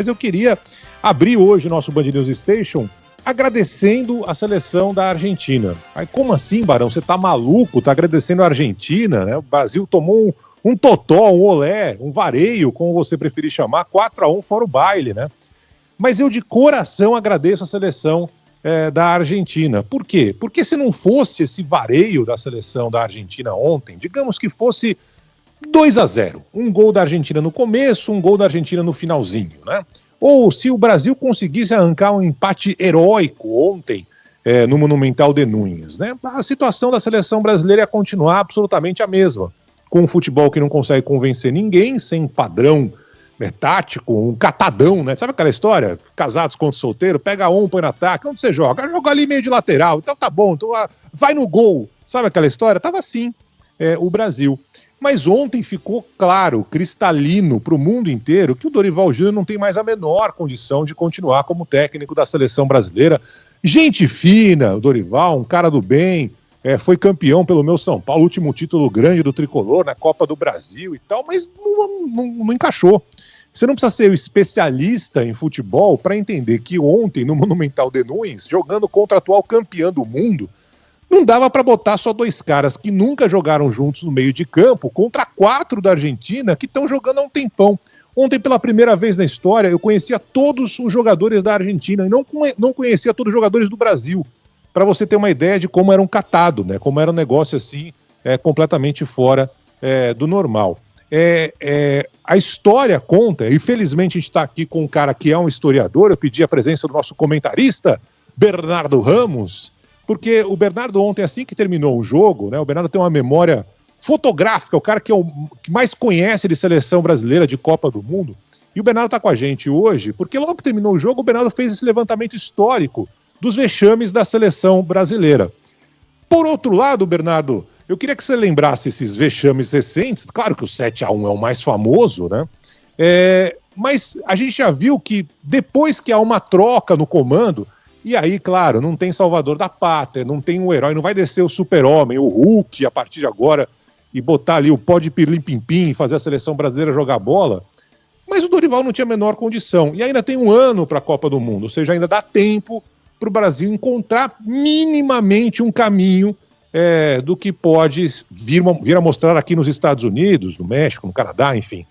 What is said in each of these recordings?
Mas eu queria abrir hoje o nosso Band News Station agradecendo a seleção da Argentina. Aí, como assim, Barão? Você tá maluco? Tá agradecendo a Argentina, né? O Brasil tomou um totó, um olé, um vareio, como você preferir chamar, 4-1 fora o baile, né? Mas eu de coração agradeço a seleção da Argentina. Por quê? Porque se não fosse esse vareio da seleção da Argentina ontem, digamos que fosse 2-0, um gol da Argentina no começo, um gol da Argentina no finalzinho, né? Ou se o Brasil conseguisse arrancar um empate heróico ontem no Monumental de Núñez, né? A situação da seleção brasileira ia continuar absolutamente a mesma, com um futebol que não consegue convencer ninguém, sem padrão tático, um catadão, né? Sabe aquela história? Casados contra solteiro, pega um, põe no ataque, onde você joga? Joga ali meio de lateral, então tá bom, então vai no gol. Sabe aquela história? Tava assim o Brasil. Mas ontem ficou claro, cristalino para o mundo inteiro, que o Dorival Júnior não tem mais a menor condição de continuar como técnico da seleção brasileira. Gente fina, o Dorival, um cara do bem, foi campeão pelo meu São Paulo, último título grande do Tricolor na Copa do Brasil e tal, mas não encaixou. Você não precisa ser especialista em futebol para entender que ontem, no Monumental de Núñez, jogando contra o atual campeão do mundo, não dava para botar só dois caras que nunca jogaram juntos no meio de campo contra 4 da Argentina que estão jogando há um tempão. Ontem, pela primeira vez na história, eu conhecia todos os jogadores da Argentina e não conhecia todos os jogadores do Brasil. Para você ter uma ideia de como era um catado, né? Como era um negócio assim, completamente fora do normal. A história conta, e felizmente a gente está aqui com um cara que é um historiador. Eu pedi a presença do nosso comentarista, Bernardo Ramos, porque o Bernardo ontem, assim que terminou o jogo, né, o Bernardo tem uma memória fotográfica, o cara que mais conhece de seleção brasileira, de Copa do Mundo, e o Bernardo está com a gente hoje, porque logo que terminou o jogo, o Bernardo fez esse levantamento histórico dos vexames da seleção brasileira. Por outro lado, Bernardo, eu queria que você lembrasse esses vexames recentes, claro que o 7-1 é o mais famoso, né? Mas a gente já viu que depois que há uma troca no comando, e aí, claro, não tem salvador da pátria, não tem um herói, não vai descer o super-homem, o Hulk, a partir de agora, e botar ali o pó de pirlim-pim-pim e fazer a seleção brasileira jogar bola. Mas o Dorival não tinha a menor condição. E ainda tem um ano para a Copa do Mundo, ou seja, ainda dá tempo para o Brasil encontrar minimamente um caminho do que pode vir a mostrar aqui nos Estados Unidos, no México, no Canadá, enfim.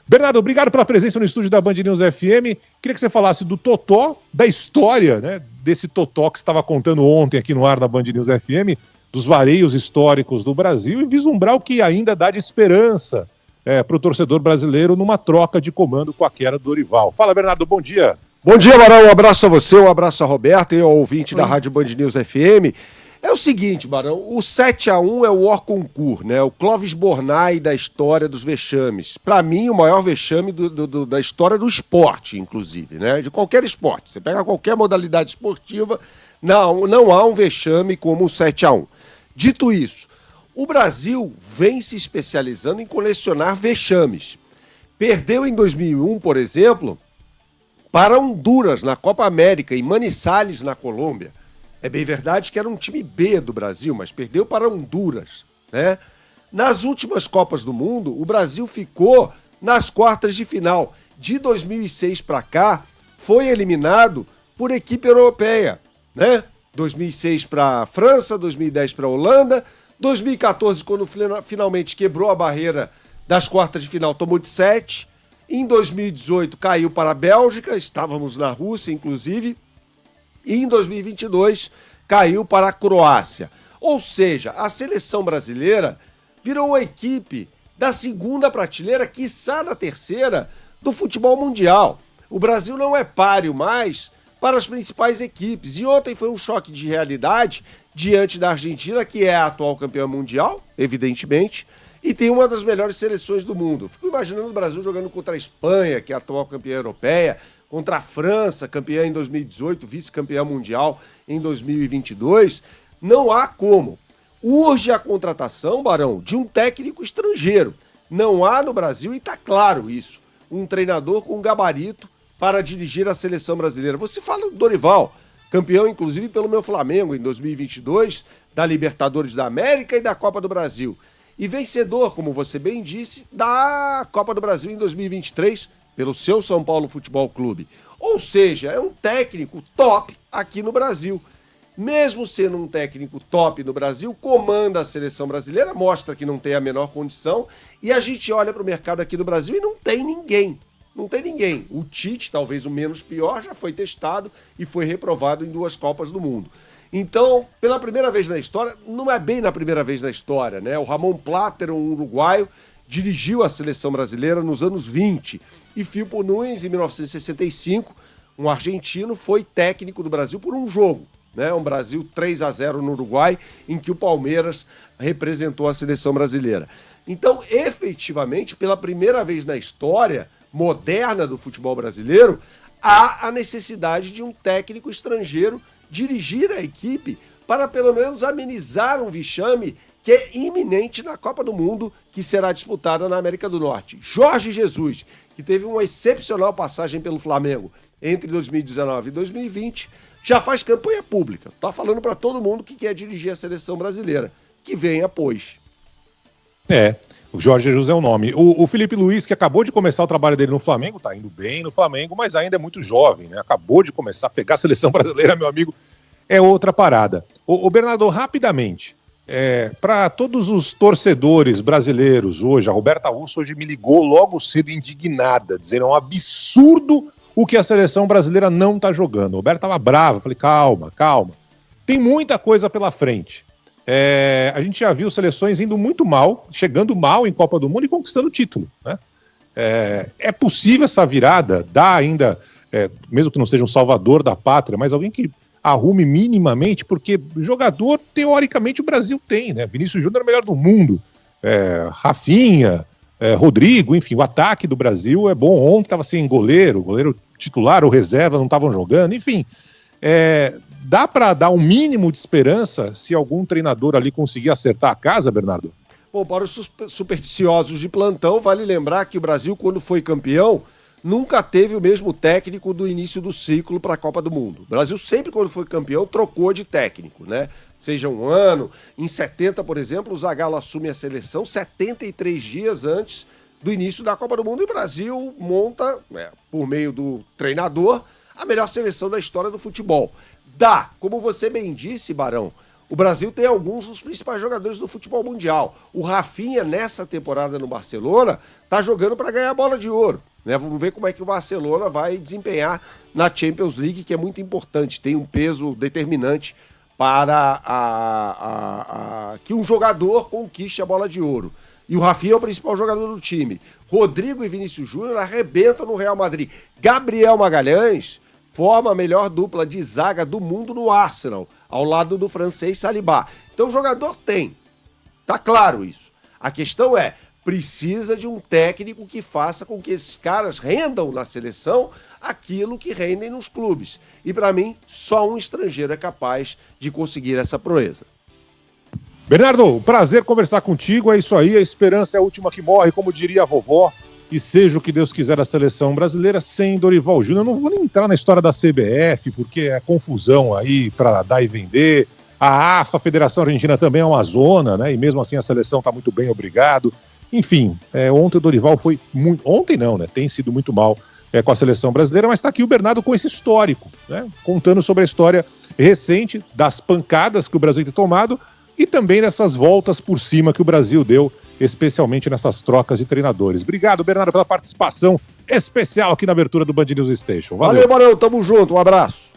Bernardo, obrigado pela presença no estúdio da Band News FM. Queria que você falasse do totó, da história, né, desse totó que você estava contando ontem aqui no ar da Band News FM, dos vareios históricos do Brasil, e vislumbrar o que ainda dá de esperança para o torcedor brasileiro numa troca de comando com a queda do Dorival. Fala, Bernardo, bom dia. Bom dia, Barão. Um abraço a você, um abraço a Roberto e ao ouvinte da Rádio Band News FM. É o seguinte, Barão, o 7-1 é o hors concours, né? O Clóvis Bornai da história dos vexames. Para mim, o maior vexame da história do esporte, inclusive, né? De qualquer esporte. Você pega qualquer modalidade esportiva, não há um vexame como o 7-1. Dito isso, o Brasil vem se especializando em colecionar vexames. Perdeu em 2001, por exemplo, para Honduras na Copa América e Manizales na Colômbia. É bem verdade que era um time B do Brasil, mas perdeu para Honduras, né? Nas últimas Copas do Mundo, o Brasil ficou nas quartas de final. De 2006 para cá, foi eliminado por equipe europeia, né? 2006 para a França, 2010 para a Holanda, 2014, quando finalmente quebrou a barreira das quartas de final, tomou de 7. Em 2018, caiu para a Bélgica, estávamos na Rússia, inclusive. E em 2022 caiu para a Croácia. Ou seja, a seleção brasileira virou uma equipe da segunda prateleira, quiçá da terceira, do futebol mundial. O Brasil não é páreo mais para as principais equipes. E ontem foi um choque de realidade diante da Argentina, que é a atual campeã mundial, evidentemente, e tem uma das melhores seleções do mundo. Fico imaginando o Brasil jogando contra a Espanha, que é a atual campeã europeia, contra a França, campeã em 2018, vice-campeã mundial em 2022. Não há como. Urge a contratação, Barão, de um técnico estrangeiro. Não há no Brasil, e está claro isso, um treinador com gabarito para dirigir a seleção brasileira. Você fala do Dorival, campeão inclusive pelo meu Flamengo em 2022, da Libertadores da América e da Copa do Brasil. E vencedor, como você bem disse, da Copa do Brasil em 2023, pelo seu São Paulo Futebol Clube. Ou seja, é um técnico top aqui no Brasil. Mesmo sendo um técnico top no Brasil, comanda a seleção brasileira, mostra que não tem a menor condição, e a gente olha para o mercado aqui do Brasil e não tem ninguém. Não tem ninguém. O Tite, talvez o menos pior, já foi testado e foi reprovado em 2 Copas do Mundo. Então, pela primeira vez na história, não é bem na primeira vez na história, né? O Ramon Platter, um uruguaio, dirigiu a seleção brasileira nos anos 20. E Firpo Nunes, em 1965, um argentino, foi técnico do Brasil por um jogo. Né, um Brasil 3-0 no Uruguai, em que o Palmeiras representou a seleção brasileira. Então, efetivamente, pela primeira vez na história moderna do futebol brasileiro, há a necessidade de um técnico estrangeiro dirigir a equipe para pelo menos amenizar um vexame que é iminente na Copa do Mundo, que será disputada na América do Norte. Jorge Jesus, que teve uma excepcional passagem pelo Flamengo entre 2019 e 2020, já faz campanha pública. Tá falando para todo mundo que quer dirigir a seleção brasileira. Que venha, pois. O Jorge Jesus é o nome. O Felipe Luiz, que acabou de começar o trabalho dele no Flamengo, tá indo bem no Flamengo, mas ainda é muito jovem, né? Acabou de começar a pegar a seleção brasileira, meu amigo, é outra parada. O Bernardo, rapidamente, para todos os torcedores brasileiros hoje, a Roberta Russo hoje me ligou logo cedo indignada, dizendo é um absurdo o que a seleção brasileira não tá jogando. O Roberto tava bravo, eu falei, calma. Tem muita coisa pela frente. A gente já viu seleções indo muito mal, chegando mal em Copa do Mundo e conquistando o título, né? É possível essa virada, dá ainda, mesmo que não seja um salvador da pátria, mas alguém que arrume minimamente, porque jogador, teoricamente, o Brasil tem, né? Vinícius Júnior é o melhor do mundo, Rafinha, Rodrigo, enfim, o ataque do Brasil é bom. Ontem estava sem goleiro titular ou reserva não estavam jogando, enfim. Dá para dar um mínimo de esperança se algum treinador ali conseguir acertar a casa, Bernardo? Bom, para os supersticiosos de plantão, vale lembrar que o Brasil, quando foi campeão, nunca teve o mesmo técnico do início do ciclo para a Copa do Mundo. O Brasil sempre, quando foi campeão, trocou de técnico, né? Seja um ano. Em 70, por exemplo, o Zagallo assume a seleção 73 dias antes do início da Copa do Mundo e o Brasil monta, por meio do treinador, a melhor seleção da história do futebol. Como você bem disse, Barão, o Brasil tem alguns dos principais jogadores do futebol mundial. O Rafinha, nessa temporada no Barcelona, está jogando para ganhar a bola de ouro. Né? Vamos ver como é que o Barcelona vai desempenhar na Champions League, que é muito importante, tem um peso determinante para que um jogador conquiste a bola de ouro. E o Rafinha é o principal jogador do time. Rodrigo e Vinícius Júnior arrebentam no Real Madrid. Gabriel Magalhães forma a melhor dupla de zaga do mundo no Arsenal, ao lado do francês Saliba. Então o jogador tem. Tá claro isso. A questão precisa de um técnico que faça com que esses caras rendam na seleção aquilo que rendem nos clubes. E para mim, só um estrangeiro é capaz de conseguir essa proeza. Bernardo, prazer conversar contigo, é isso aí, a esperança é a última que morre, como diria a vovó, e seja o que Deus quiser a seleção brasileira sem Dorival Júnior. Eu não vou nem entrar na história da CBF, porque é confusão aí para dar e vender. A AFA, a Federação Argentina, também é uma zona, né? E mesmo assim a seleção está muito bem, obrigado. Enfim, ontem o Dorival foi muito... Ontem não, né? Tem sido muito mal com a seleção brasileira, mas está aqui o Bernardo com esse histórico, né? Contando sobre a história recente das pancadas que o Brasil tem tomado e também dessas voltas por cima que o Brasil deu, especialmente nessas trocas de treinadores. Obrigado, Bernardo, pela participação especial aqui na abertura do Band News Station. Valeu, Barão, tamo junto, um abraço.